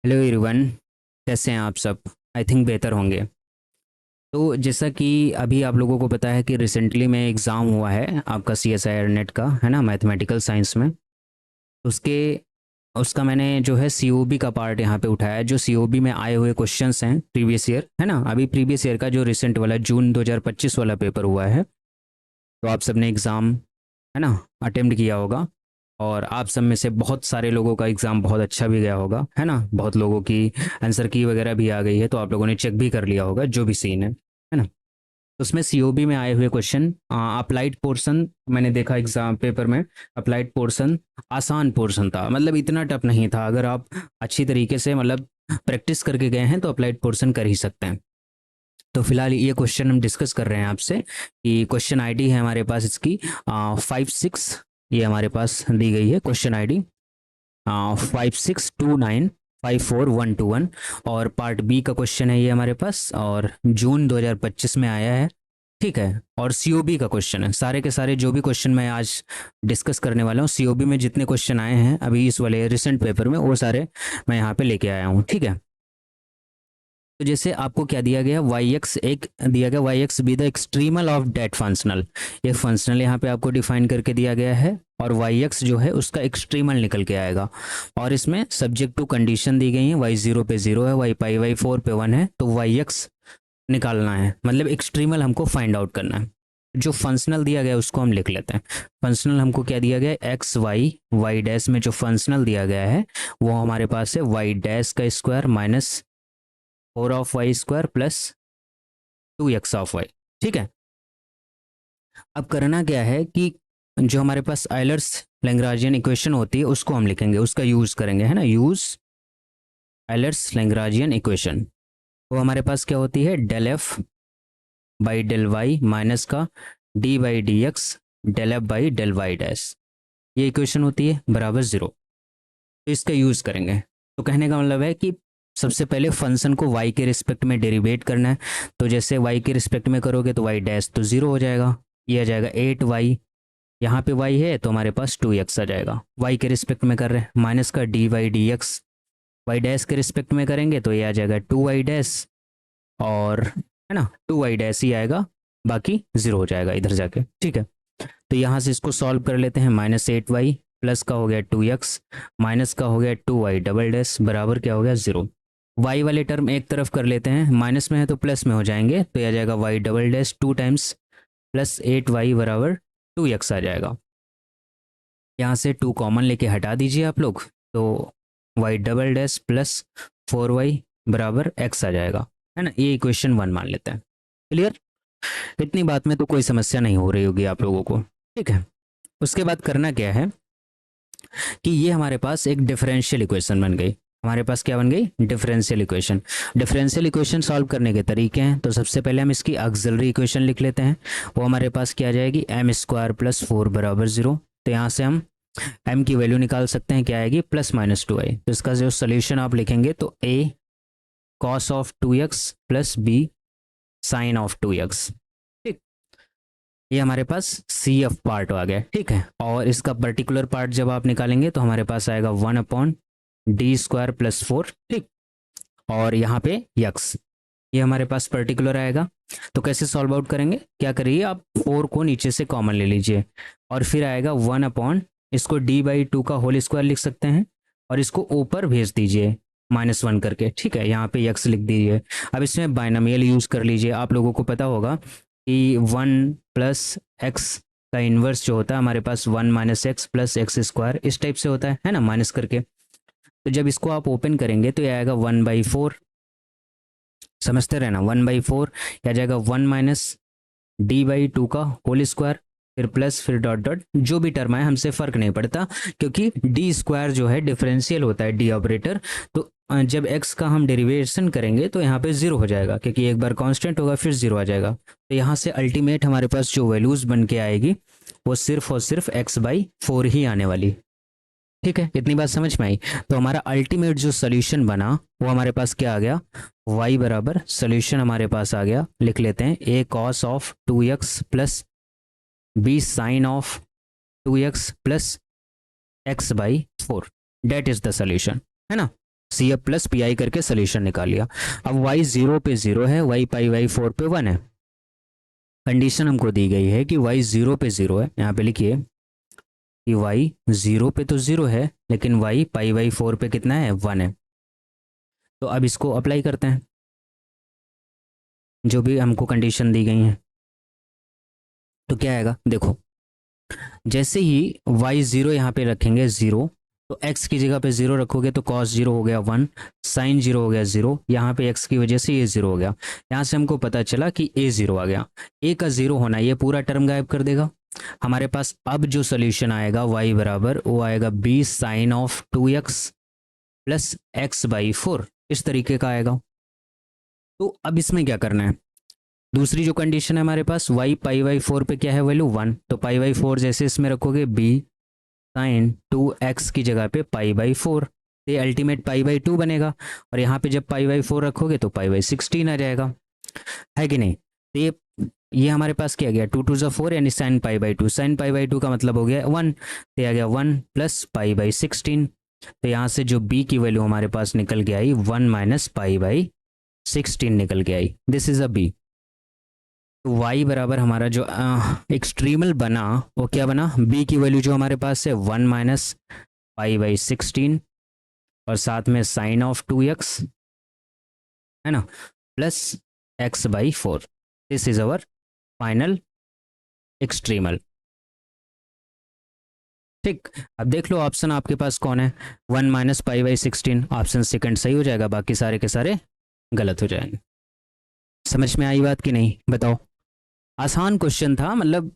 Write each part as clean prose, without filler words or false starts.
Hello everyone. कैसे हैं आप सब? आई थिंक बेहतर होंगे। तो जैसा कि अभी आप लोगों को पता है कि रिसेंटली में एग्ज़ाम हुआ है आपका C S I R NET का, है ना, मैथमेटिकल साइंस में। उसके उसका मैंने जो है सी ओ बी का पार्ट यहाँ पे उठाया है। जो सी ओ बी में आए हुए क्वेश्चंस हैं प्रीवियस ईयर, है ना, अभी प्रीवियस ईयर का जो रिसेंट वाला जून 2025 वाला पेपर हुआ है, तो आप सबने एग्ज़ाम, है ना, अटेम्प्ट किया होगा। और आप सब में से बहुत सारे लोगों का एग्ज़ाम बहुत अच्छा भी गया होगा, है ना। बहुत लोगों की आंसर की वगैरह भी आ गई है, तो आप लोगों ने चेक भी कर लिया होगा जो भी सीन है ना। तो उसमें सीओबी में आए हुए क्वेश्चन, अप्लाइड पोर्शन, मैंने देखा एग्जाम पेपर में। अप्लाइड पोर्शन आसान पोर्शन था, मतलब इतना टफ नहीं था। अगर आप अच्छी तरीके से मतलब प्रैक्टिस करके गए हैं तो अप्लाइड पोर्शन कर ही सकते हैं। तो फिलहाल ये क्वेश्चन हम डिस्कस कर रहे हैं आपसे कि क्वेश्चन आईडी है हमारे पास इसकी 56। ये हमारे पास दी गई है क्वेश्चन आईडी 562954 121। और पार्ट बी का क्वेश्चन है ये हमारे पास, और जून 2025 में आया है। ठीक है। और सीओबी का क्वेश्चन है। सारे के सारे जो भी क्वेश्चन मैं आज डिस्कस करने वाला हूँ, सीओबी में जितने क्वेश्चन आए हैं अभी इस वाले रिसेंट पेपर में, वो सारे मैं यहाँ पे लेके आया हूँ। ठीक है। तो जैसे आपको क्या दिया गया, वाई एक्स एक दिया गया, y x be the extremal of that functional. ये फंक्शनल यहाँ पे आपको डिफाइन करके दिया गया है, और वाई एक्स जो है उसका एक्सट्रीमल निकल के आएगा। और इसमें सब्जेक्ट टू कंडीशन दी गई है, वाई जीरो पे जीरो है, वाई पाई वाई फोर पे वन है, तो वाई एक्स निकालना है, मतलब एक्सट्रीमल हमको फाइंड आउट करना है। जो फंक्शनल दिया गया है उसको हम लिख लेते हैं। फंक्शनल हमको क्या दिया गया है, एक्स वाई, वाई डैश में जो फंक्शनल दिया गया है वो हमारे पास है वाई डैश का square minus 4 of Y square plus 2 X of Y. ठीक है। अब करना क्या है कि जो हमारे पास आयलर्स लैग्रांजियन इक्वेशन होती है उसको हम लिखेंगे, उसका यूज करेंगे, है ना। Use Euler's Lagrangian equation. वो हमारे पास क्या होती है, del F by del Y minus का d by D x del F by del Y dash. ये इक्वेशन होती है बराबर जीरो। तो इसका यूज करेंगे। तो कहने का मतलब है कि सबसे पहले फंक्शन को y के रिस्पेक्ट में डेरिवेट करना है। तो जैसे y के रिस्पेक्ट में करोगे तो y डैश तो जीरो हो जाएगा, ये आ जाएगा 8y। यहाँ पे y है तो हमारे पास 2x आ जाएगा। y के रिस्पेक्ट में कर रहे हैं, माइनस का D Y D X, Y dash के रिस्पेक्ट में करेंगे तो ये आ जाएगा 2y डैश, और है ना 2y डैश ही आएगा, बाकी जीरो हो जाएगा इधर जाके। ठीक है। तो यहाँ से इसको सॉल्व कर लेते हैं। -8y प्लस का हो गया 2x माइनस का हो गया 2y डबल डैश बराबर क्या हो गया जीरो। y वाले टर्म एक तरफ कर लेते हैं, माइनस में है तो प्लस में हो जाएंगे, तो यह आ जाएगा y double dash 2 times plus 8y बराबर 2x आ जाएगा। यहाँ से 2 कॉमन लेके हटा दीजिए आप लोग, तो y double dash plus 4y बराबर x आ जाएगा, है ना। ये इक्वेशन 1 मान लेते हैं। क्लियर? इतनी बात में तो कोई समस्या नहीं हो रही होगी आप लोगों को। ठीक है। उसके बाद करना क्या है कि ये हमारे पास एक डिफरेंशियल इक्वेशन बन गई। हमारे पास क्या बन गई, differential equation. Differential equation solve करने के तरीके हैं। तो सबसे पहले हम इसकी ऑक्सिलरी इक्वेशन लिख लेते हैं। वो हमारे पास क्या आ जाएगी, एम स्क्वायर प्लस 4 बराबर जीरो। तो यहाँ से हम एम की वैल्यू निकाल सकते हैं, क्या आएगी, +-2i। तो इसका जो सोल्यूशन आप लिखेंगे तो a cos of 2x plus b sine of 2x। ठीक। ये हमारे पास सी एफ पार्ट आ गया। ठीक है। और इसका पर्टिकुलर पार्ट जब आप निकालेंगे तो हमारे पास आएगा 1/d² + 4। ठीक। और यहाँ पे यक्स, ये हमारे पास पर्टिकुलर आएगा। तो कैसे सॉल्व आउट करेंगे, क्या करिए आप 4 को नीचे से कॉमन ले लीजिए, और फिर आएगा 1 इसको d/2 का होल स्क्वायर लिख सकते हैं, और इसको ऊपर भेज दीजिए -1 करके। ठीक है। यहाँ पे यक्स लिख दीजिए। अब इसमें बाइनोमियल यूज कर लीजिए। आप लोगों को पता होगा कि 1 + x का इन्वर्स जो होता है हमारे पास 1 - x + x² इस टाइप से होता है ना, माइनस करके। तो जब इसको आप ओपन करेंगे तो ये आएगा 1/4। समझते रहना, 1/4 आ जाएगा 1 - d/2 का होल स्क्वायर, फिर प्लस, फिर डॉट डॉट, जो भी टर्म आए हमसे फर्क नहीं पड़ता, क्योंकि डी स्क्वायर जो है डिफरेंशियल होता है, डी ऑपरेटर। तो जब x का हम डेरिवेशन करेंगे तो यहाँ पे जीरो हो जाएगा, क्योंकि एक बार कांस्टेंट होगा फिर जीरो आ जाएगा। तो यहाँ से अल्टीमेट हमारे पास जो वैल्यूज बन के आएगी वो सिर्फ और सिर्फ x/4 ही आने वाली। ठीक है। इतनी बात समझ में आई? तो हमारा अल्टीमेट जो सोल्यूशन बना वो हमारे पास क्या आ गया, y बराबर सोल्यूशन हमारे पास आ गया, लिख लेते हैं a cos of 2x plus b sine of 2x plus x/4। That is the solution, है ना। C F plus P I करके सोल्यूशन निकाल लिया। अब y 0 पे 0 है, y पाई y 4 पे 1 है। कंडीशन हमको दी गई है कि y 0 पे 0 है, यहाँ पे लिखिए कि y 0 पे तो 0 है, लेकिन y पाई y 4 पे कितना है, 1 है। तो अब इसको अप्लाई करते हैं, जो भी हमको कंडीशन दी गई है। तो क्या आएगा, देखो जैसे ही y 0 यहाँ पे रखेंगे 0, तो x की जगह पे 0 रखोगे तो cos 0 हो गया 1, sin 0 हो गया 0, यहाँ पे x की वजह से ये 0 हो गया। यहाँ से हमको पता चला कि a 0 आ गया। a का 0 होना ये पूरा टर्म गायब कर देगा। हमारे पास अब जो सोल्यूशन आएगा y बराबर वो आएगा b sine of 2x plus X by 4, इस तरीके का आएगा। तो अब इसमें क्या करना है, दूसरी जो कंडीशन है हमारे पास y पाई y 4 पे क्या है वैल्यू 1, तो पाई y 4 जैसे इसमें रखोगे b साइन 2x की जगह पे पाई बाई 4, ये अल्टीमेट पाई बाई 2 बनेगा। और यहाँ पे जब पाई बाई 4 रखोगे तो पाई बाई 16 आ जाएगा, है कि नहीं। तो ये हमारे पास क्या गया, 2 2 4 यानी sine pi by 2, sine pi by 2 का मतलब हो गया 1, तो आ गया 1 प्लस पाई बाई 16। तो यहाँ से जो b की वैल्यू हमारे पास निकल के आई 1 माइनस पाई बाई 16 निकल के आई, दिस इज अ b। तो y बराबर हमारा जो एक्सट्रीमल बना वो क्या बना, b की वैल्यू जो हमारे पास है 1 माइनस पाई बाई 16 और साथ में साइन ऑफ 2x है ना, plus x by 4, this is our final extremal. ठीक, अब देख लो ऑप्शन आपके पास कौन है, 1 minus pi by 16, option second सही हो जाएगा, बाकी सारे के सारे गलत हो जाएंगे। समझ में आई बात कि नहीं, बताओ। आसान क्वेश्चन था, मतलब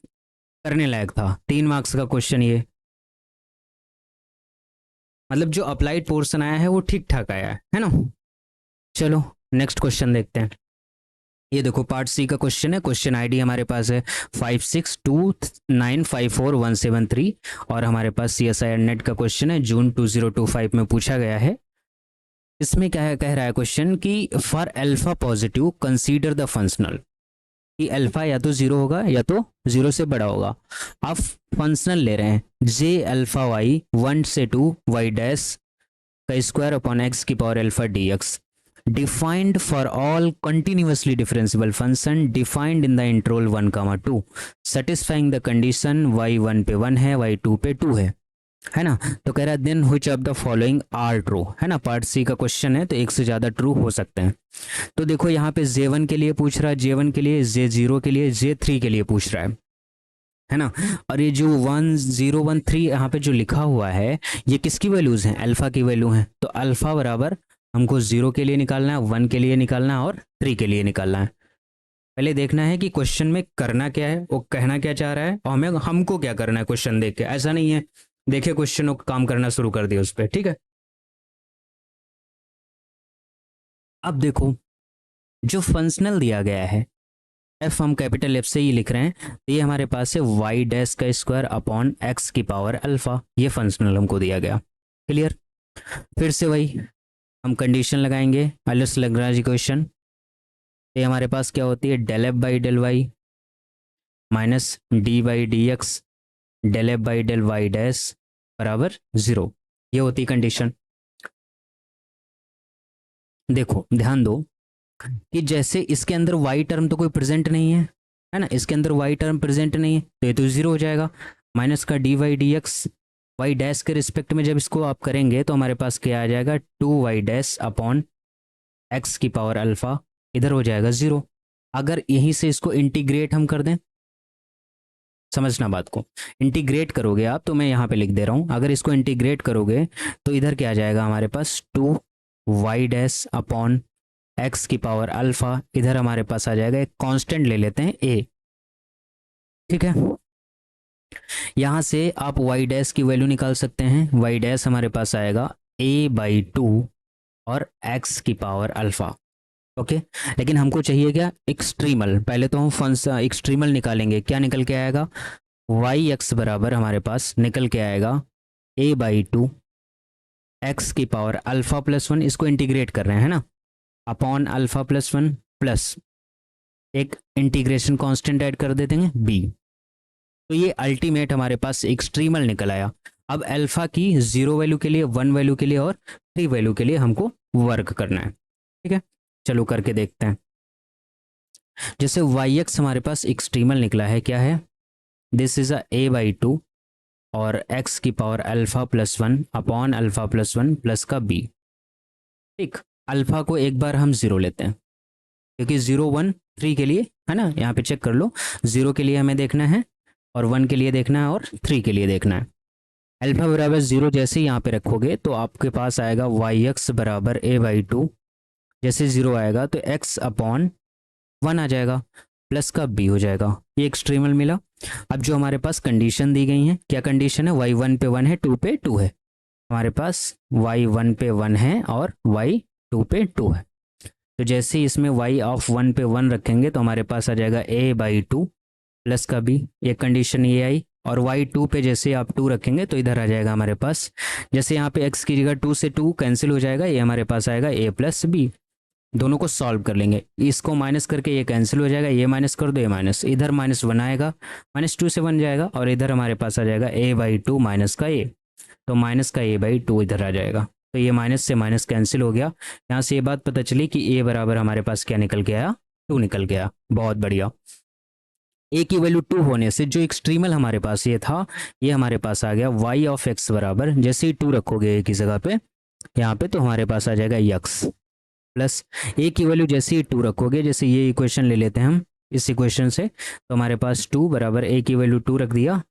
करने लायक था, 3 मार्क्स का क्वेश्चन ये, मतलब जो अप्लाइड पोर्शन आया है वो ठीक ठाक आया है ना। चलो नेक्स्ट क्वेश्चन देखते हैं। ये देखो पार्ट सी का क्वेश्चन है, क्वेश्चन आईडी हमारे पास है 56295417 और हमारे पास CSIR नेट का क्वेश्चन है, जून 2025 में पूछा गया है। इसमें क्या है, कह रहा है क्वेश्चन कि for alpha positive consider the functional, कि अल्फा या तो 0 होगा या तो 0 से बड़ा होगा। आप फंक्शनल ले रहे हैं जे अल्फा वाई 1 से 2 वाई डैश का स्क्वायर अपॉन एक्स की power alpha D x, defined for all continuously differentiable function defined in the interval 1, 2, satisfying the condition y1 पे 1 है, y2 पे 2 है ना। तो कह रहा है then which of the following are true, है ना, पार्ट सी का क्वेश्चन है तो एक से ज़्यादा ट्रू हो सकते हैं। तो देखो यहाँ पे J1 के लिए पूछ रहा है, J1 के लिए, J0 के लिए, J3 के लिए पूछ रहा है ना। और ये जो 1 0 1 3 यहाँ पे जो लिखा हुआ है ये किसकी वैल्यूज़ हैं, अल्फा की वैल्यू हैं। तो अल्फा बराबर हमको 0 के लिए निकालना है, 1 के लिए निकालना है और 3 के लिए निकालना है। पहले देखना है कि क्वेश्चन में करना क्या है, वो कहना क्या चाह रहा है और हमें हमको क्या करना है क्वेश्चन देख के। ऐसा नहीं है देखे क्वेश्चनों को काम करना शुरू कर दिया उस पर, ठीक है। अब देखो जो फंक्शनल दिया गया है एफ, हम कैपिटल एफ से ही लिख रहे हैं, तो ये हमारे पास है वाई डैश का स्क्वायर अपॉन एक्स की पावर अल्फा, ये फंक्शनल हमको दिया गया। क्लियर, फिर से वही हम कंडीशन लगाएंगे, एलिस लैग्रांज इक्वेशन। ये हमारे पास क्या होती है, del F by del Y minus D by D x del F by del Y dash बराबर 0, ये होती कंडीशन। देखो ध्यान दो कि जैसे इसके अंदर y टर्म तो कोई प्रेजेंट नहीं है ना, इसके अंदर y टर्म प्रेजेंट नहीं है तो ये तो 0 हो जाएगा। माइनस का D Y D X Y dash के रिस्पेक्ट में जब इसको आप करेंगे तो हमारे पास क्या आ जाएगा, 2y डैश अपॉन एक्स की पावर अल्फा, इधर हो जाएगा 0। अगर यहीं से इसको इंटीग्रेट हम कर दें, समझना बात को, इंटीग्रेट करोगे आप, तो मैं यहाँ पे लिख दे रहा हूँ, अगर इसको इंटीग्रेट करोगे तो इधर क्या आ जाएगा हमारे पास 2y डैश अपॉन एक्स की पावर अल्फा, इधर हमारे पास आ जाएगा एक कांस्टेंट ले लेते हैं a, ठीक है। यहां से आप y डैश की वैल्यू निकाल सकते हैं, y डैश हमारे पास आएगा a बाई 2 और x की पावर अल्फा, ओके। लेकिन हमको चाहिए क्या, एक्सट्रीमल, पहले तो हम फंक्शन एक्सट्रीमल निकालेंगे, क्या निकल के आएगा, वाई एक्स बराबर हमारे पास निकल के आएगा a बाई 2 एक्स की पावर अल्फा प्लस 1, इसको इंटीग्रेट कर रहे हैं ना, अपॉन अल्फा प्लस 1 प्लस एक इंटीग्रेशन कांस्टेंट ऐड कर देते हैं b। तो ये अल्टीमेट हमारे पास एक्सट्रीमल निकल आया। अब अल्फा की 0 वैल्यू के लिए, 1 वैल्यू के लिए और 3 वैल्यू के लिए हमको वर्क करना है। ठीक है, चलो करके देखते हैं। जैसे वाई एक्स हमारे पास एक्सट्रीमल निकला है, क्या है, दिस इज a/2 और x की power alpha plus 1 upon alpha plus 1 plus का b। ठीक, अल्फा को एक बार हम 0 लेते हैं, क्योंकि 0 1 3 के लिए है ना, यहाँ पे चेक कर लो, 0 के लिए हमें देखना है और 1 के लिए देखना है और 3 के लिए देखना है। अल्फा बराबर 0 जैसे ही यहाँ पे रखोगे तो आपके पास आएगा वाई एक्स बराबर a/2। जैसे 0 आएगा तो x अपॉन 1 आ जाएगा, प्लस का b हो जाएगा। ये एक्सट्रीमल मिला। अब जो हमारे पास कंडीशन दी गई है, क्या कंडीशन है, y 1 पे 1 है, 2 पे 2 है। हमारे पास y 1 पे 1 है और y 2 पे 2 है। तो जैसे ही इसमें y ऑफ 1 पे 1 रखेंगे तो हमारे पास आ जाएगा a/2 प्लस का b। एक कंडीशन ये आई। और y 2 पे जैसे आप 2 रखेंगे तो इधर आ जाएगा हमारे पास, जैसे यहाँ पे x की जगह 2 से 2 कैंसिल हो जाएगा, ये हमारे पास आएगा a प्लस बी। दोनों को सॉल्व कर लेंगे, इसको माइनस करके ये कैंसिल हो जाएगा, ये माइनस कर दो, ये माइनस, इधर -1 आएगा, -2 से 1 जाएगा और इधर हमारे पास आ जाएगा a/2 माइनस का a। तो माइनस का a/2 इधर आ जाएगा, तो ये माइनस से माइनस कैंसिल हो गया। यहाँ से ये बात पता चली कि a बराबर हमारे पास क्या निकल के आया, 2 निकल गया। बहुत बढ़िया। a की वैल्यू 2 होने से जो एक्सट्रीमल हमारे पास ये था, ये हमारे पास आ गया y ऑफ x बराबर, जैसे ही 2 रखोगे a की जगह पे यहाँ पे तो हमारे पास आ जाएगा x प्लस a की वैल्यू जैसे ही 2 रखोगे, जैसे ये इक्वेशन ले लेते हैं हम इस इक्वेशन से, तो हमारे पास 2 बराबर a की वैल्यू 2 रख दिया,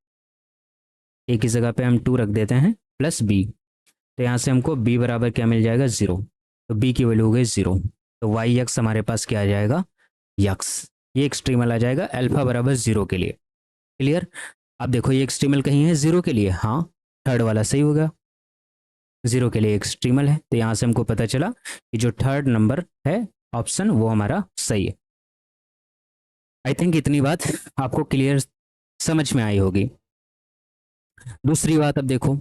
a की जगह पे हम 2 रख देते हैं प्लस b। तो यहाँ से हमको b बराबर क्या मिल जाएगा, 0। तो b की वैल्यू हो गई 0। तो वाई एक्स हमारे पास क्या आ जाएगा, यक्स। ये एक्सट्रीमल आ जाएगा अल्फा बराबर 0 के लिए। क्लियर। अब देखो ये एक्सट्रीमल कहीं है 0 के लिए, हाँ थर्ड वाला सही होगा, 0 के लिए एक्सट्रीमल है। तो यहाँ से हमको पता चला कि जो थर्ड नंबर है ऑप्शन वो हमारा सही है। आई थिंक इतनी बात आपको क्लियर समझ में आई होगी। दूसरी बात अब देखो,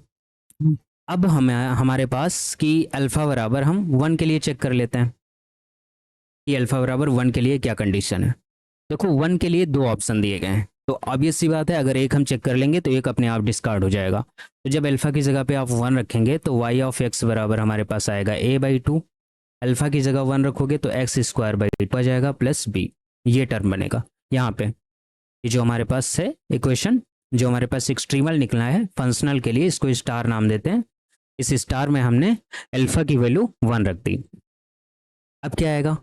अब हमारे पास कि अल्फा बराबर हम 1 के लिए चेक कर लेते हैं कि अल्फा बराबर 1 के लिए क्या कंडीशन है। देखो 1 के लिए 2 ऑप्शन दिए गए हैं, तो ऑब्वियस सी बात है अगर एक हम चेक कर लेंगे तो एक अपने आप डिस्कार्ड हो जाएगा। तो जब अल्फा की जगह पे आप 1 रखेंगे तो y ऑफ x बराबर हमारे पास आएगा a/2। अल्फा की जगह 1 रखोगे तो x² आ जाएगा प्लस b। ये टर्म बनेगा यहाँ पे। ये जो हमारे पास है इक्वेशन, जो हमारे पास एक्सट्रीमल निकला है फंक्शनल के लिए, इसको स्टार नाम देते हैं। इस स्टार में हमने अल्फा की वैल्यू 1 रख दी। अब क्या आएगा,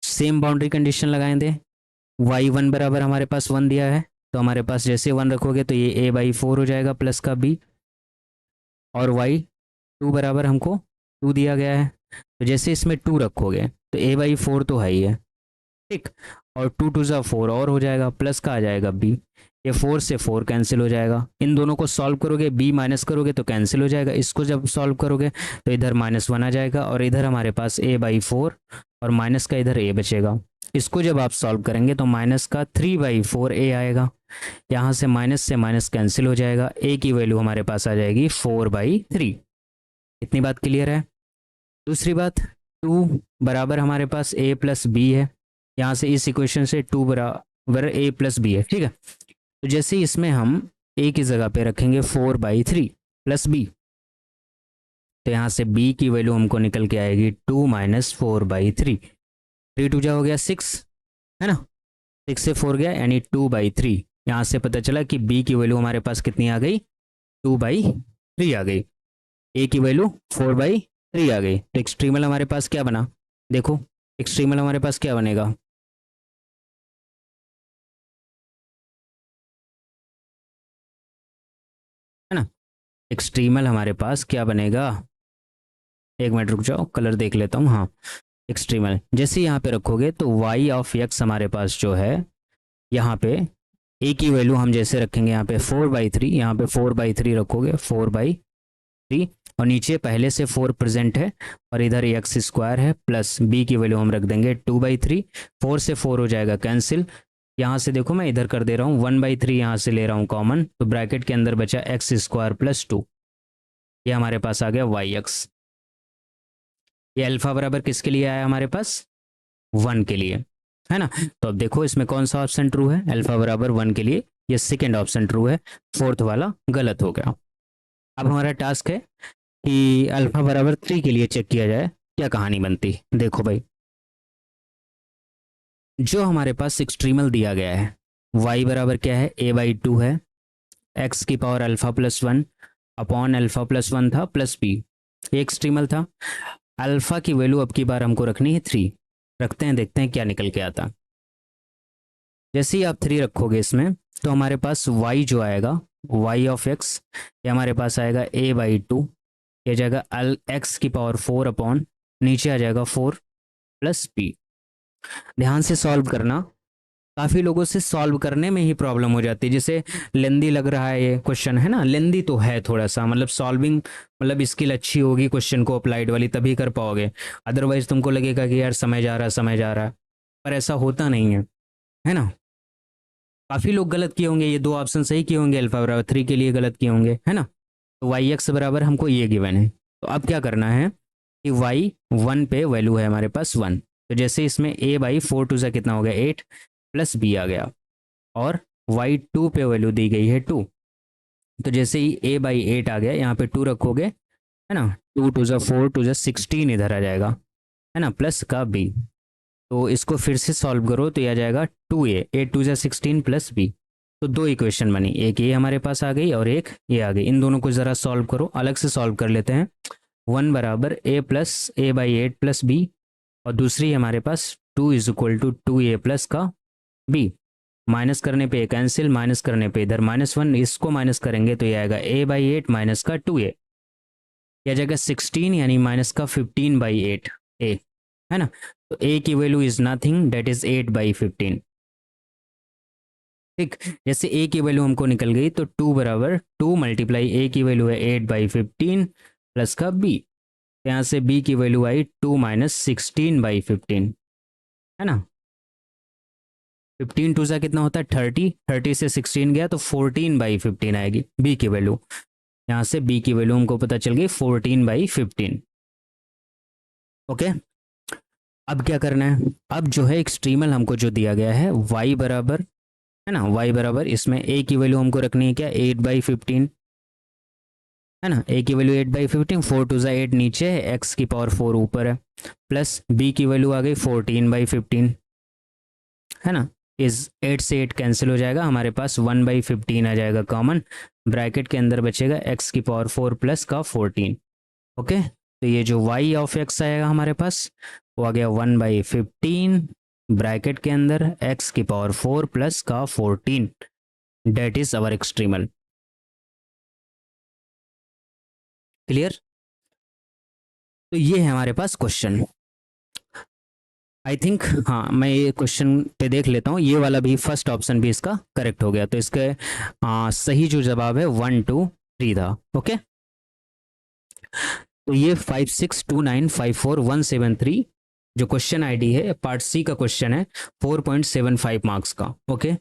सेम बाउंड्री कंडीशन लगाएंगे। y1 बराबर हमारे पास 1 दिया है, तो हमारे पास जैसे 1 रखोगे तो ये a/4 हो जाएगा प्लस का b। और y2 बराबर हमको 2 दिया गया है, तो जैसे इसमें 2 रखोगे तो a/4 तो है ही है, ठीक। और 2 2 ज़ा 4 और हो जाएगा, प्लस का आ जाएगा b। ये 4 से 4 कैंसिल हो जाएगा, इन दोनों को सॉल्व करोगे b माइनस करोगे तो कैंसिल हो जाएगा। इसको जब सॉल्व करोगे तो इधर -1 आ जाएगा और इधर हमारे पास a/4 और माइनस का इधर a बचेगा। इसको जब आप सॉल्व करेंगे तो माइनस का 3/4 a आएगा। यहाँ से माइनस कैंसिल हो जाएगा, a की वैल्यू हमारे पास आ जाएगी 4/3। इतनी बात क्लियर है। दूसरी बात, 2 बराबर हमारे पास a प्लस बी है, यहाँ से इस इक्वेशन से 2 बराबर a प्लस बी है, ठीक है। तो जैसे इसमें हम a की जगह पे रखेंगे 4/3 प्लस b, तो यहाँ से b की वैल्यू हमको निकल के आएगी 2 - 4/3। 3 2 जा हो गया 6, है ना, 6 से 4 गया यानी 2/3। यहाँ से पता चला कि b की वैल्यू हमारे पास कितनी आ गई, 2/3 आ गई। a की वैल्यू 4/3 आ गई। तो एक्सट्रीमल हमारे पास क्या बना, देखो एक्सट्रीमल हमारे पास क्या बनेगा, है ना, एक्सट्रीमल हमारे पास क्या बनेगा, एक मिनट रुक जाओ कलर देख लेता हूँ। हाँ, एक्सट्रीमल जैसे यहाँ पे रखोगे तो y ऑफ x हमारे पास जो है, यहाँ पे a की वैल्यू हम जैसे रखेंगे यहाँ पे 4/3, यहाँ पे 4/3 रखोगे 4/3, और नीचे पहले से 4 प्रेजेंट है और इधर x² है, प्लस b की वैल्यू हम रख देंगे 2/3। 4 से 4 हो जाएगा कैंसिल। यहाँ से देखो मैं इधर कर दे रहा हूँ 1/3, यहाँ से ले रहा हूँ कॉमन, तो ब्रैकेट के अंदर बचा x² + 2। ये हमारे पास आ गया y(x). ये अल्फा बराबर किसके लिए आया हमारे पास, 1 के लिए, है ना। तो अब देखो इसमें कौन सा ऑप्शन ट्रू है, अल्फा बराबर 1 के लिए ये सेकेंड ऑप्शन ट्रू है, फोर्थ वाला गलत हो गया। अब हमारा टास्क है कि अल्फा बराबर 3 के लिए चेक किया जाए क्या कहानी बनती। देखो भाई, जो हमारे पास एक्सट्रीमल दिया गया है y बराबर क्या है, a/2 है, x की power alpha plus 1 upon alpha plus 1 था प्लस b, एक्सट्रीमल था। अल्फा की वैल्यू अब की बार हमको रखनी है 3, रखते हैं, देखते हैं क्या निकल के आता। जैसे ही आप 3 रखोगे इसमें तो हमारे पास y जो आएगा, y ऑफ x, ये हमारे पास आएगा a/2, ये जाएगा x की पावर 4 अपॉन, नीचे आ जाएगा 4 प्लस b। ध्यान से सॉल्व करना, काफ़ी लोगों से सॉल्व करने में ही प्रॉब्लम हो जाती है। जैसे लेंदी लग रहा है ये क्वेश्चन, है ना, लेंदी तो है थोड़ा सा, मतलब सॉल्विंग मतलब स्किल अच्छी होगी क्वेश्चन को अप्लाइड वाली, तभी कर पाओगे। अदरवाइज तुमको लगेगा कि यार समय जा रहा है समय जा रहा है, पर ऐसा होता नहीं है ना। काफ़ी लोग गलत किए होंगे, ये 2 ऑप्शन सही किए होंगे, अल्फा बराबर 3 के लिए गलत किए होंगे, है ना। तो वाई एक्स बराबर हमको ये गिवन है, तो अब क्या करना है कि वाई 1 पे वैल्यू है हमारे पास 1, तो जैसे इसमें a/4 टू सा कितना हो गया 8 प्लस b आ गया, और y2 पे वैल्यू दी गई है 2, तो जैसे ही a/8 आ गया यहाँ पे 2 रखोगे, है ना, 2 टू सा 4 टू सा 16 इधर आ जाएगा, है ना, प्लस का b। तो इसको फिर से सॉल्व करो तो यह आ जाएगा 2a, 8 टू सा 16 प्लस b। तो 2 इक्वेशन बनी, एक ये हमारे पास आ गई और एक ये आ गई। इन दोनों को ज़रा सॉल्व करो, अलग से सॉल्व कर लेते हैं। 1 बराबर a plus a/8 plus b, और दूसरी हमारे पास 2 is equal to 2a plus का b। माइनस करने पे कैंसिल, माइनस करने पे इधर -1, इसको माइनस करेंगे तो ये आएगा a/8 माइनस का 2a, यह जाएगा 16 यानी माइनस का 15/8 a, है ना। तो a की value is nothing, that is 8/15। ठीक, जैसे a की वैल्यू हमको निकल गई तो 2 बराबर 2 मल्टीप्लाई a की वैल्यू है 8/15 प्लस का b, यहाँ से b की वैल्यू आई 2 माइनस 16/15, है ना। 15 टू सा कितना होता है 30, 30 से 16 गया तो 14/15 आएगी b की वैल्यू। यहाँ से b की वैल्यू हमको पता चल गई 14/15। ओके, अब क्या करना है, अब जो है एक्सट्रीमल हमको जो दिया गया है y बराबर, है ना, y बराबर इसमें a की वैल्यू हमको रखनी है क्या 8/15, है ना, a की वैल्यू 8/15, 4 टू सा 8 नीचे है, x की पावर 4 ऊपर है, प्लस b की वैल्यू आ गई 14/15, है ना। इस 8 से 8 कैंसिल हो जाएगा, हमारे पास 1/15 आ जाएगा कॉमन, ब्रैकेट के अंदर बचेगा x की पावर 4 प्लस का 14। ओके, तो ये जो y ऑफ x आएगा हमारे पास वो आ गया 1/15, ब्रैकेट के अंदर x की पावर 4 प्लस का 14, date is our extremal. Clear, तो ये है हमारे पास क्वेश्चन। आई थिंक, हाँ मैं ये क्वेश्चन पे देख लेता हूँ, ये वाला भी फर्स्ट ऑप्शन भी इसका करेक्ट हो गया, तो इसके सही जो जवाब है 1 2 3 था। ओके, तो ये 562954 जो क्वेश्चन आईडी है पार्ट सी का क्वेश्चन है, 4.75 मार्क्स का। ओके,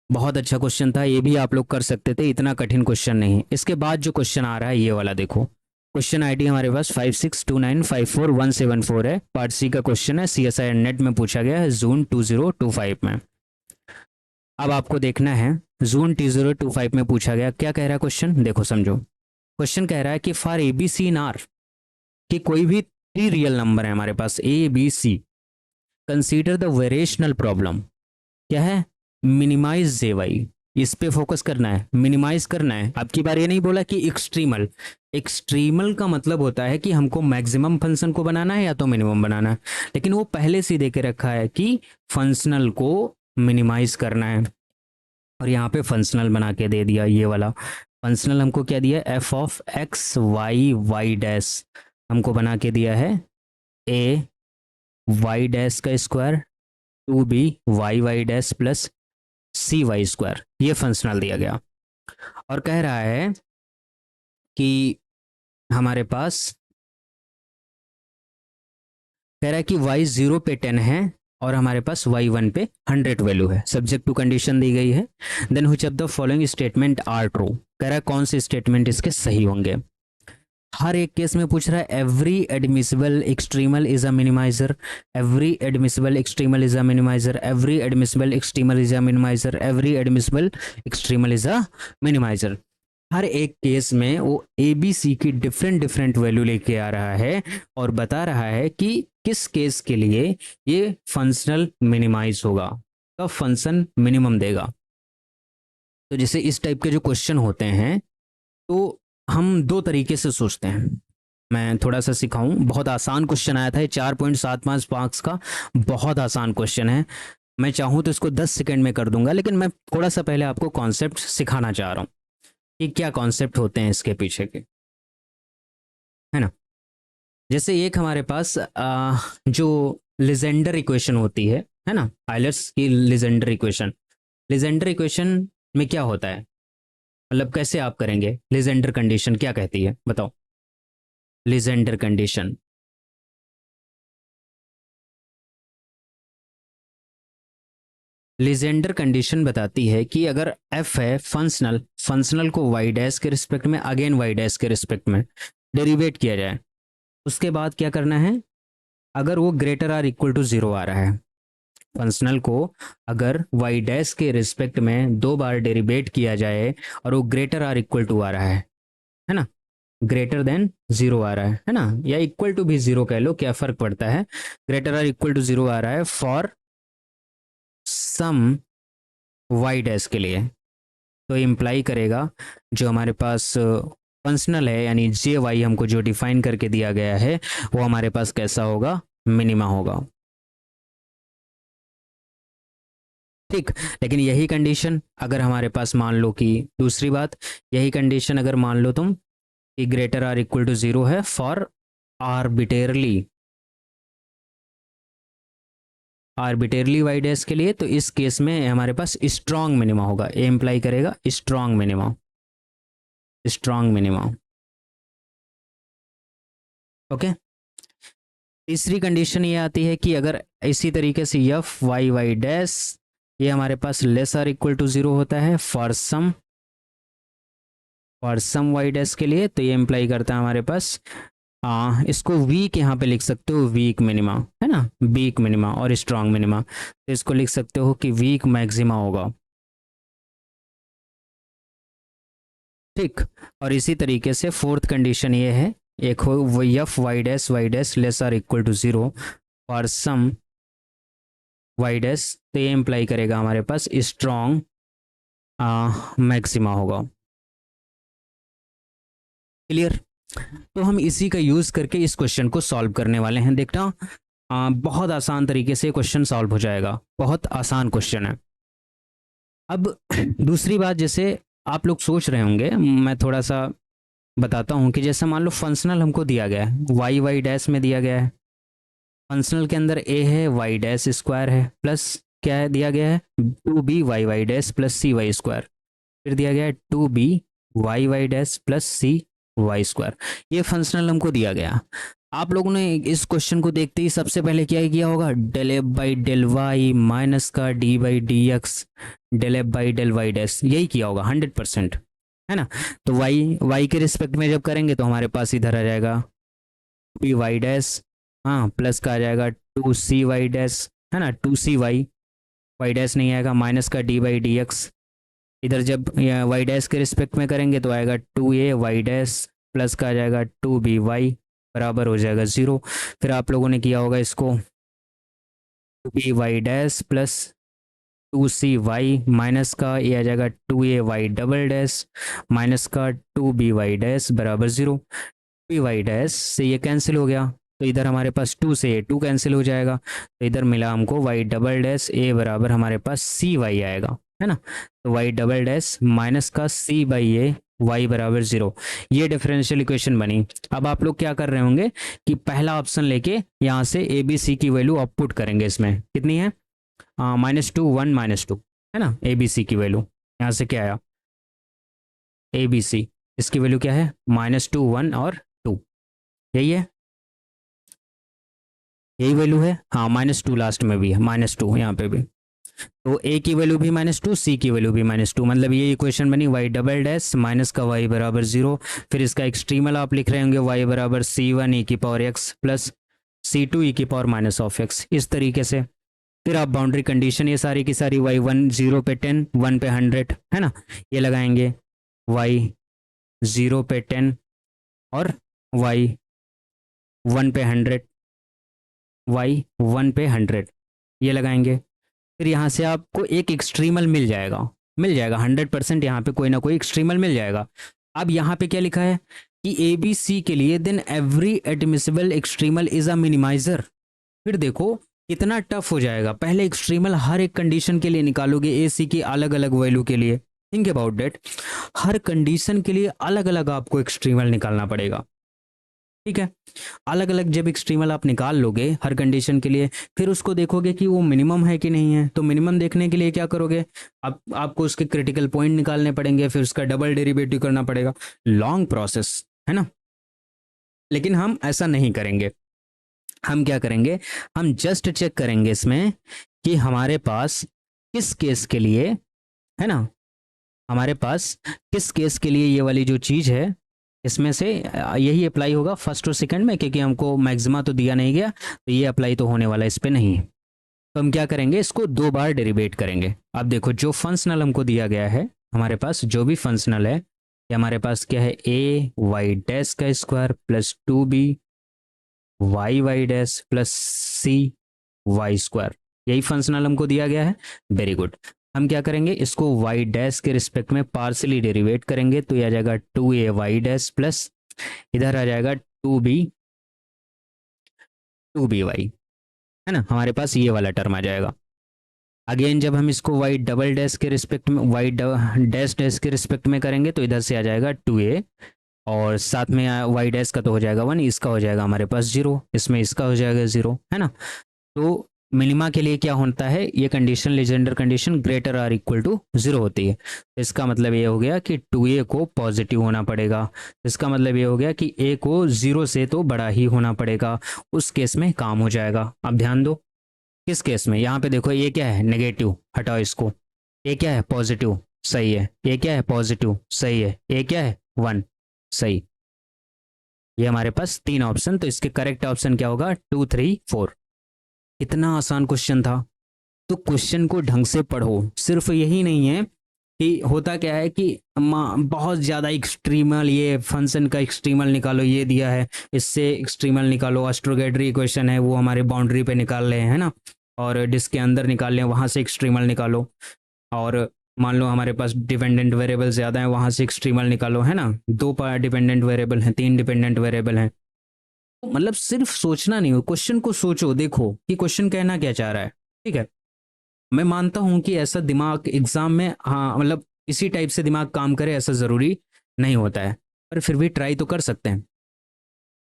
बहुत अच्छा क्वेश्चन था, ये भी आप लोग कर सकते थे, इतना कठिन क्वेश्चन नहीं। इसके बाद जो क्वेश्चन आ रहा है ये वाला देखो, क्वेश्चन आईडी हमारे पास 562954 है, पार्ट सी का क्वेश्चन है, CSIR नेट में पूछा गया है जून 2025 में। अब आपको देखना है जून 2025 में पूछा गया क्या कह रहा है क्वेश्चन, देखो समझो। क्वेश्चन कह रहा है कि फॉर ABC इन आर, कि कोई भी 3 रियल नंबर है हमारे पास ABC, consider the variational problem, क्या है, मिनिमाइज JY, इस पे फोकस करना है, मिनिमाइज करना है। अब की बार ये नहीं बोला कि एक्सट्रीमल, एक्सट्रीमल का मतलब होता है कि हमको मैक्सिमम फंक्शन को बनाना है या तो मिनिमम बनाना है, लेकिन वो पहले से दे के रखा है कि फंक्शनल को मिनिमाइज करना है, और यहाँ पे फंक्शनल बना के दे दिया। ये वाला फंक्शनल हमको क्या दिया, f of x y y dash हमको बना के दिया है a y डैश का square 2b y y dash plus cy square, ये फंक्शनल दिया गया। और कह रहा है कि हमारे पास कह रहा है कि y 0 पे 10 है और हमारे पास y 1 पे 100 वैल्यू है, सब्जेक्ट टू कंडीशन दी गई है। Then which of the following statement are true, कह रहा है कौन से स्टेटमेंट इसके सही होंगे। हर एक केस में पूछ रहा है every admissible extremal is a minimiser, every admissible extremal is a minimiser, every admissible extremal is a minimiser, every admissible extremal is a minimiser. हर एक केस में वो ए बी सी की डिफरेंट डिफरेंट वैल्यू लेके आ रहा है और बता रहा है कि किस केस के लिए ये फंक्शनल मिनिमाइज होगा, कब फंक्शन मिनिमम देगा। तो जैसे इस टाइप के जो क्वेश्चन होते हैं तो हम दो तरीके से सोचते हैं। मैं थोड़ा सा सिखाऊं, बहुत आसान क्वेश्चन आया था ये, 4.75 मार्क्स का बहुत आसान क्वेश्चन है। मैं चाहूँ तो इसको 10 सेकंड में कर दूंगा, लेकिन मैं थोड़ा सा पहले आपको कॉन्सेप्ट सिखाना चाह रहा हूँ कि क्या कॉन्सेप्ट होते हैं इसके पीछे के, है ना। जैसे एक हमारे पास जो लिजेंडर इक्वेशन होती है ना, आइलर्स की लिजेंडर इक्वेशन। लिजेंडर इक्वेशन में क्या होता है, मतलब कैसे आप करेंगे, लिजेंडर कंडीशन क्या कहती है बताओ। लिजेंडर कंडीशन, लिजेंडर कंडीशन बताती है कि अगर एफ है फंक्शनल, फंक्शनल को वाई डैश के रिस्पेक्ट में, अगेन वाई डैश के रिस्पेक्ट में डेरिवेट किया जाए, उसके बाद क्या करना है, अगर वो greater or equal to zero आ रहा है, फंक्शनल को अगर वाई डैश के रिस्पेक्ट में दो बार डेरिवेट किया जाए और वो ग्रेटर आर इक्वल टू आ रहा है ना, ग्रेटर देन जीरो आ रहा है ना, या इक्वल टू भी जीरो कह लो, क्या फर्क पड़ता है, greater or equal to zero आ रहा है फॉर सम वाई डैश के लिए, तो इम्प्लाई करेगा जो हमारे पास फंक्शनल है यानी जे वाई हमको जो डिफाइन करके दिया गया है वो हमारे पास कैसा होगा, मिनिमा होगा। ठीक, लेकिन यही कंडीशन अगर हमारे पास मान लो कि दूसरी बात, यही कंडीशन अगर मान लो तुम कि greater or equal to zero है for arbitrarily, arbitrarily Y dash के लिए, तो इस केस में हमारे पास स्ट्रॉन्ग मिनिमा होगा, ए इम्प्लाई करेगा strong minima, strong minima. Okay, तीसरी कंडीशन ये आती है कि अगर इसी तरीके से एफ वाई वाई डैश ये हमारे पास less or equal to zero होता है फॉर सम वाई डैश के लिए, तो ये इम्प्लाई करता है हमारे पास इसको वीक यहाँ पे लिख सकते हो, वीक मिनिमा है ना, वीक मिनिमा और स्ट्रॉन्ग मिनिमा, तो इसको लिख सकते हो कि वीक मैक्सिमा होगा। ठीक, और इसी तरीके से फोर्थ कंडीशन ये है, एक हो F Y dash less or equal to zero for some Y dash, तो ये इम्प्लाई करेगा हमारे पास स्ट्रॉन्ग मैक्सिमा होगा। क्लियर, तो हम इसी का यूज़ करके इस क्वेश्चन को सॉल्व करने वाले हैं। देखना बहुत आसान तरीके से क्वेश्चन सॉल्व हो जाएगा, बहुत आसान क्वेश्चन है। अब दूसरी बात, जैसे आप लोग सोच रहे होंगे, मैं थोड़ा सा बताता हूँ कि जैसे मान लो फंक्शनल हमको दिया गया है, वाई वाई डैश में दिया गया है, फंक्शनल के अंदर ए है वाई डैश स्क्वायर है प्लस क्या है दिया गया है, two B Y Y dash plus सी वाई स्क्वायर, फिर दिया गया है two B Y Y dash plus सी वाई स्क्वायर, ये फंक्शनल हमको दिया गया। आप लोगों ने इस क्वेश्चन को देखते ही सबसे पहले क्या किया होगा, del F by del Y minus का d by D x del F by del Y dash, यही किया होगा 100%, है ना। तो वाई वाई के रिस्पेक्ट में जब करेंगे तो हमारे पास इधर आ जाएगा बी वाई डैश, हाँ प्लस का आ जाएगा टू सी वाई डैश, है ना, two C Y, Y dash नहीं आएगा, माइनस का डी बाई डी एक्स, इधर जब वाई डैश के रिस्पेक्ट में करेंगे तो आएगा two A Y dash plus का आ जाएगा टू बी वाई बराबर हो जाएगा ज़ीरो। फिर आप लोगों ने किया होगा इसको two B Y dash plus two C Y minus का ये आ जाएगा two A Y double dash minus का टू बी वाई डैश बराबर ज़ीरो। बी वाई डैश से ये कैंसिल हो गया, तो इधर हमारे पास टू से ए टू कैंसिल हो जाएगा, तो इधर मिला हमको वाई डबल डैश ए बराबर हमारे पास सी वाई आएगा, है ना। तो वाई डबल डैश माइनस का सी बाई ए वाई बराबर जीरो, ये डिफरेंशियल इक्वेशन बनी। अब आप लोग क्या कर रहे होंगे कि पहला ऑप्शन लेके यहाँ से ए बी सी की वैल्यू अपपुट करेंगे, इसमें कितनी है -2 1 -2, है ना, ए बी सी की वैल्यू यहाँ से क्या आया, ए बी सी इसकी वैल्यू क्या है -2 1 और 2, यही है, यही वैल्यू है, हाँ -2 लास्ट में भी है, -2 यहाँ पे भी, तो ए की वैल्यू भी -2 सी की वैल्यू भी -2, मतलब ये इक्वेशन बनी वाई डबल डैश माइनस का वाई बराबर जीरो, फिर इसका एक्सट्रीमल आप लिख रहे होंगे वाई बराबर C1 e की power x plus C2 e की पावर माइनस ऑफ एक्स, इस तरीके से। फिर आप बाउंड्री कंडीशन ये सारी की सारी y1 0 पे 10 1 पे 100, है ना, ये लगाएंगे y 0 पे 10 और y 1 पे 100, y 1 पे 100 ये लगाएंगे। फिर यहाँ से आपको एक एक्सट्रीमल मिल जाएगा 100%, यहाँ पे कोई ना कोई एक्सट्रीमल मिल जाएगा। अब यहाँ पे क्या लिखा है कि ए बी सी के लिए then every admissible extremal is a minimiser. फिर देखो कितना टफ हो जाएगा, पहले एक्सट्रीमल हर एक कंडीशन के लिए निकालोगे ए सी की अलग अलग वैल्यू के लिए। थिंक अबाउट डेट, हर कंडीशन के लिए अलग अलग आपको एक्सट्रीमल निकालना पड़ेगा, ठीक है। अलग अलग जब एक्सट्रीमल आप निकाल लोगे हर कंडीशन के लिए, फिर उसको देखोगे कि वो मिनिमम है कि नहीं है। तो मिनिमम देखने के लिए क्या करोगे, आपको उसके क्रिटिकल पॉइंट निकालने पड़ेंगे, फिर उसका डबल डेरिवेटिव करना पड़ेगा, लॉन्ग प्रोसेस है ना। लेकिन हम ऐसा नहीं करेंगे, हम क्या करेंगे, हम जस्ट चेक करेंगे इसमें कि हमारे पास किस केस के लिए, है ना, हमारे पास किस केस के लिए ये वाली जो चीज़ है इसमें से यही अप्लाई होगा फर्स्ट और सेकंड में, क्योंकि हमको मैक्सिमा तो दिया नहीं गया, तो ये अप्लाई तो होने वाला इस पर नहीं। तो हम क्या करेंगे, इसको 2 बार डेरिवेट करेंगे। अब देखो जो फंक्शनल हमको दिया गया है, हमारे पास जो भी फंक्शनल है, ये हमारे पास क्या है, ए वाई डैश का square plus 2b y Y dash plus सी वाई स्क्वायर, यही फंक्शनल हमको दिया गया है। Very good. हम क्या करेंगे, इसको वाई डैश के रिस्पेक्ट में पार्सली डेरिवेट करेंगे, तो ये आ जाएगा 2a वाई डैश प्लस इधर आ जाएगा 2b वाई, है ना, हमारे पास ये वाला टर्म आ जाएगा। अगेन जब हम इसको वाई डबल डैश के रिस्पेक्ट में, वाई डैश डैश के रिस्पेक्ट में करेंगे, तो इधर से आ जाएगा 2a और साथ में वाई डैश का तो हो जाएगा 1, इसका हो जाएगा हमारे पास 0, इसमें इसका हो जाएगा 0, है ना। तो मिनिमा के लिए क्या होता है, ये condition Legendre condition greater or equal to 0 होती है। तो इसका मतलब ये हो गया कि 2a को पॉजिटिव होना पड़ेगा, इसका मतलब ये हो गया कि a को 0 से तो बड़ा ही होना पड़ेगा, उस केस में काम हो जाएगा। अब ध्यान दो किस केस में, यहाँ पे देखो ये क्या है, नेगेटिव, हटाओ इसको, ये क्या है, पॉजिटिव, सही है, ये क्या है, पॉजिटिव, सही है, ये क्या है, 1, सही। ये हमारे पास 3 ऑप्शन, तो इसके करेक्ट ऑप्शन क्या होगा, 2 3 4। इतना आसान क्वेश्चन था। तो क्वेश्चन को ढंग से पढ़ो, सिर्फ यही नहीं है कि होता क्या है कि बहुत ज़्यादा एक्सट्रीमल, ये फंक्शन का एक्सट्रीमल निकालो, ये दिया है इससे एक्सट्रीमल निकालो, एस्ट्रोगेड्री इक्वेशन है वो हमारे बाउंड्री पे निकाल रहे हैं ना, और डिस्क के अंदर निकाल लें, वहाँ से एक्सट्रीमल निकालो। और मान लो हमारे पास डिपेंडेंट वेरिएबल ज़्यादा है, वहाँ से एक्सट्रीमल निकालो, है ना, 2 डिपेंडेंट वेरिएबल हैं, 3 डिपेंडेंट वेरिएबल हैं। मतलब सिर्फ सोचना नहीं हो, क्वेश्चन को सोचो, देखो कि क्वेश्चन कहना क्या चाह रहा है, ठीक है। मैं मानता हूं कि ऐसा दिमाग एग्जाम में, हाँ मतलब इसी टाइप से दिमाग काम करे ऐसा ज़रूरी नहीं होता है, पर फिर भी ट्राई तो कर सकते हैं।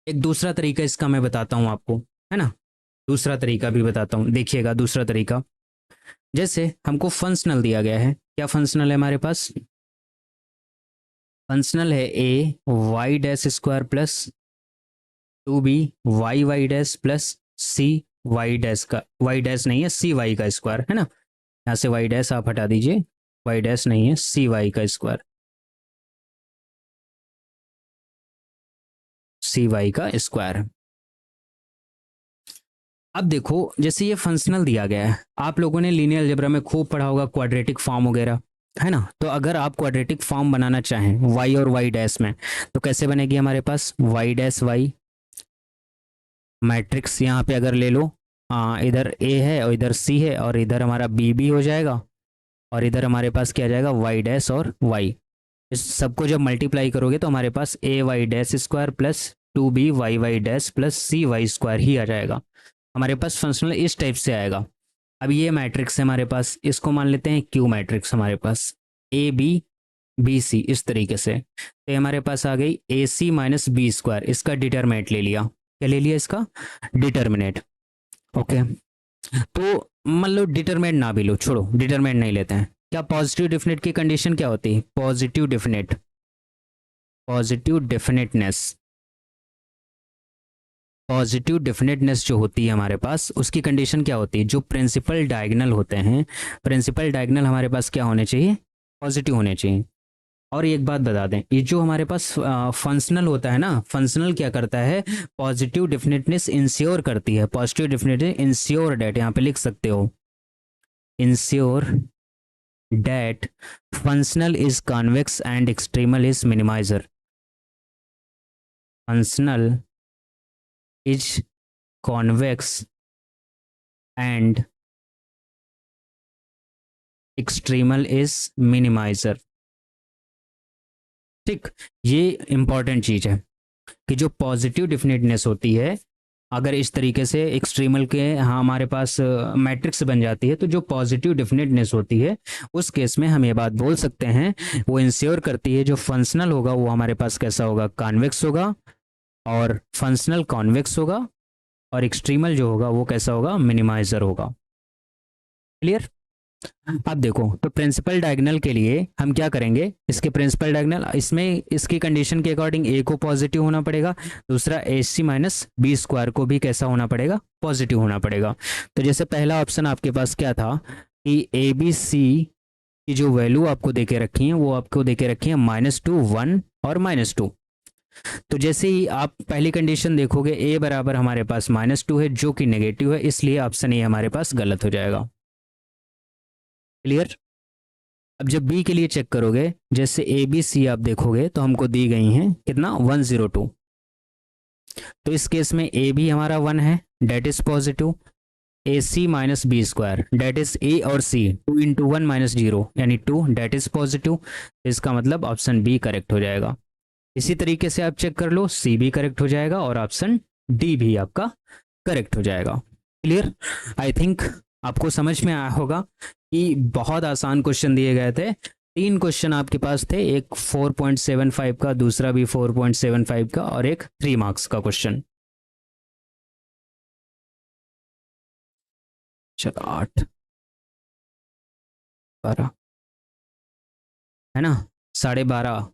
एक दूसरा तरीका इसका मैं बताता हूँ आपको, है ना, दूसरा तरीका भी बताता हूँ, देखिएगा दूसरा तरीका। जैसे हमको फंक्शनल दिया गया है, क्या फंक्शनल है हमारे पास, फंक्शनल है a Y dash square plus 2b y Y dash plus C Y dash का, वाई डैश नहीं है सी वाई का स्क्वायर, है ना, यहाँ से वाई डैश आप हटा दीजिए, वाई डैश नहीं है सी वाई का स्क्वायर, सी वाई का स्क्वायर। अब देखो जैसे ये फंक्शनल दिया गया है, आप लोगों ने लीनियर अलजेब्रा में खूब पढ़ा होगा क्वाड्रेटिक फॉर्म वगैरह, है ना। तो अगर आप क्वाड्रेटिक फॉर्म बनाना चाहें वाई और वाई डैश में, तो कैसे बनेगी हमारे पास, वाई डैश वाई मैट्रिक्स यहाँ पे अगर ले लो, इधर ए है और इधर सी है और इधर हमारा बी भी हो जाएगा, और इधर हमारे पास क्या आ जाएगा, वाई डैश और वाई। इस सबको जब मल्टीप्लाई करोगे तो हमारे पास a Y dash square plus 2b y Y dash plus C Y square ही आ जाएगा। हमारे पास फंक्शनल इस टाइप से आएगा। अब ये मैट्रिक्स है हमारे पास, इसको मान लेते हैं क्यू मैट्रिक्स, हमारे पास ए बी बी सी इस तरीके से। तो ये हमारे पास आ गई ए सी माइनस बी स्क्वायर, इसका डिटरमिनेट ले लिया, क्या ले लिया, इसका डिटरमिनेट। ओके, तो मान लो डिटरमिनेट ना भी लो, छोड़ो डिटरमिनेट नहीं लेते हैं। क्या पॉजिटिव डेफिनेट की कंडीशन क्या होती है, positive definite, positive definiteness, positive definiteness जो होती है हमारे पास, उसकी कंडीशन क्या होती है, जो प्रिंसिपल डायगोनल होते हैं, प्रिंसिपल डायगोनल हमारे पास क्या होने चाहिए, पॉजिटिव होने चाहिए। और एक बात बता दें, ये जो हमारे पास फंक्शनल होता है ना, फंक्शनल क्या करता है, पॉजिटिव डेफिनेटनेस इंश्योर करती है, पॉजिटिव डेफिनेटनेस इंश्योर डेट, यहाँ पे लिख सकते हो, ensure that functional is convex and extremal is minimiser. Functional is convex and extremal is minimiser. ठीक, ये इंपॉर्टेंट चीज है कि जो पॉजिटिव डिफिनेटनेस होती है, अगर इस तरीके से एक्सट्रीमल के हाँ हमारे पास मैट्रिक्स बन जाती है, तो जो पॉजिटिव डिफिनेटनेस होती है उस केस में हम ये बात बोल सकते हैं, वो इंश्योर करती है जो फंक्शनल होगा वो हमारे पास कैसा होगा, कॉन्वेक्स होगा, और फंक्शनल कॉन्वेक्स होगा, और एक्सट्रीमल जो होगा वो कैसा होगा, मिनिमाइजर होगा। क्लियर? अब देखो, तो प्रिंसिपल डायगोनल के लिए हम क्या करेंगे, इसके प्रिंसिपल डायगोनल, इसमें इसकी कंडीशन के अकॉर्डिंग ए को पॉजिटिव होना पड़ेगा, दूसरा ए सी माइनस बी स्क्वायर को भी कैसा होना पड़ेगा, पॉजिटिव होना पड़ेगा। तो जैसे पहला ऑप्शन आपके पास क्या था कि ए बी सी की जो वैल्यू आपको देके रखी है वो आपको देके रखी है -2, 1 और -2। तो जैसे ही आप पहली कंडीशन देखोगे, ए बराबर हमारे पास -2 है जो कि नेगेटिव है, इसलिए ऑप्शन ए हमारे पास गलत हो जाएगा। क्लियर? अब जब बी के लिए चेक करोगे, जैसे ए बी सी आप देखोगे तो हमको दी गई हैं कितना, 102। तो इस केस में ए भी हमारा 1 है, that is positive, A C minus B square, that is A और सी, 2 इंटू 1 माइनस 0 यानी 2, डेट इज पॉजिटिव। इसका मतलब ऑप्शन बी करेक्ट हो जाएगा। इसी तरीके से आप चेक कर लो, सी भी करेक्ट हो जाएगा और ऑप्शन डी भी आपका करेक्ट हो जाएगा। क्लियर? आई थिंक आपको समझ में आया होगा कि बहुत आसान क्वेश्चन दिए गए थे। 3 क्वेश्चन आपके पास थे, एक 4.75 का, दूसरा भी 4.75 का, और एक 3 मार्क्स का क्वेश्चन। चलो 8 12 है ना, 12.5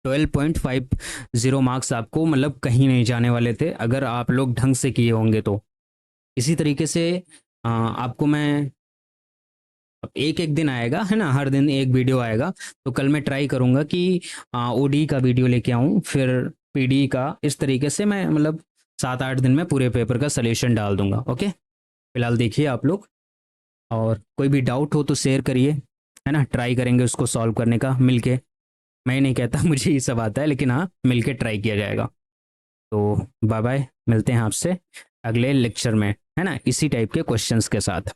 12.50 मार्क्स आपको मतलब कहीं नहीं जाने वाले थे अगर आप लोग ढंग से किए होंगे तो। इसी तरीके से आपको मैं, एक एक दिन आएगा है ना, हर दिन एक वीडियो आएगा, तो कल मैं ट्राई करूंगा कि ओडी का वीडियो लेके आऊँ, फिर पीडी का, इस तरीके से मैं मतलब 7-8 दिन में पूरे पेपर का सलेशन डाल दूंगा। ओके, फिलहाल देखिए आप लोग, और कोई भी डाउट हो तो शेयर करिए, है ना, ट्राई करेंगे उसको सॉल्व करने का मिलके। मैं नहीं कहता मुझे ये सब आता है, लेकिन हाँ मिलके ट्राई किया जाएगा। तो बाय बाय, मिलते हैं आपसे अगले लेक्चर में, है ना, इसी टाइप के क्वेश्चंस के साथ।